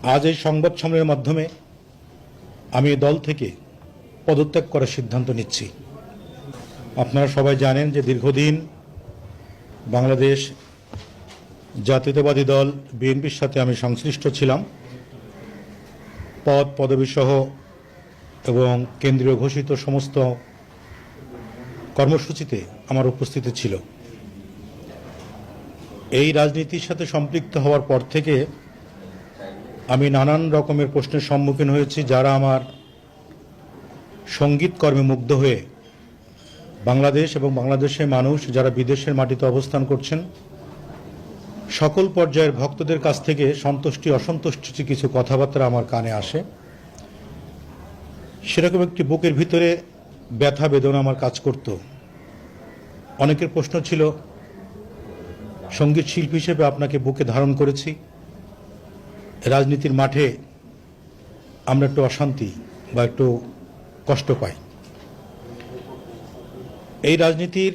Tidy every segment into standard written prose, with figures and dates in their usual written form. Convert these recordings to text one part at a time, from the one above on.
আজ এই সংবাদ সম্মেলনের মাধ্যমে আমি এই দল থেকে পদত্যাগ করার সিদ্ধান্ত নিচ্ছি। আপনারা সবাই জানেন যে দীর্ঘদিন বাংলাদেশ জাতীয়তাবাদী দল বিএনপির সাথে আমি সংশ্লিষ্ট ছিলাম। পদবিসহ এবং কেন্দ্রীয় ঘোষিত সমস্ত কর্মসূচিতে আমার উপস্থিতি ছিল। এই রাজনীতির সাথে সম্পৃক্ত হওয়ার পর থেকে আমি নানান রকমের প্রশ্নের সম্মুখীন হয়েছি। যারা আমার সঙ্গীত কর্মে মুগ্ধ হয়ে বাংলাদেশ এবং বাংলাদেশের মানুষ যারা বিদেশের মাটিতে অবস্থান করছেন, সকল পর্যায়ের ভক্তদের কাছ থেকে সন্তুষ্টি অসন্তুষ্টি কিছু কথাবার্তা আমার কানে আসে। সেরকম একটি বুকের ভিতরে ব্যথা বেদনা আমার কাজ করত। অনেকের প্রশ্ন ছিল, সঙ্গীত শিল্পী হিসেবে আপনাকে বুকে ধারণ করেছি, রাজনীতির মাঠে আমরা একটু অশান্তি বা একটু কষ্ট পাই। এই রাজনীতির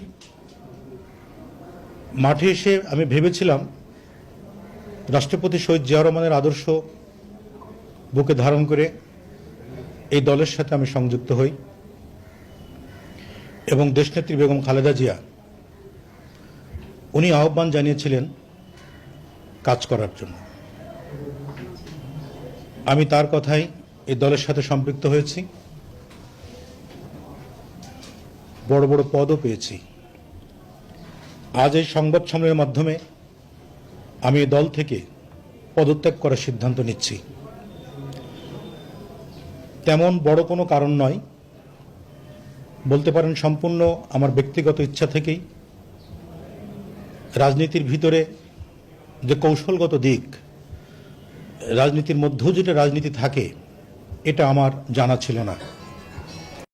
মাঠে এসে আমি ভেবেছিলাম রাষ্ট্রপতি শহীদ জিয়াউর রহমানের আদর্শ বুকে ধারণ করে এই দলের সাথে আমি সংযুক্ত হই এবং দেশনেত্রী বেগম খালেদা জিয়া উনি আহ্বান জানিয়েছিলেন কাজ করার জন্য। আমি তার কথাই এই দলের সাথে সম্পৃক্ত হয়েছি, বড় বড় পদও পেয়েছি। আজ এই সংবাদ সম্মেলনের মাধ্যমে আমি এই দল থেকে পদত্যাগ করার সিদ্ধান্ত নিচ্ছি। তেমন বড় কোনো কারণ নয়, বলতে পারেন সম্পূর্ণ আমার ব্যক্তিগত ইচ্ছা থেকেই। রাজনীতির ভিতরে যে কৌশলগত দিক, রাজনীতির মধ্যেও যেটা রাজনীতি থাকে, এটা আমার জানা ছিল না।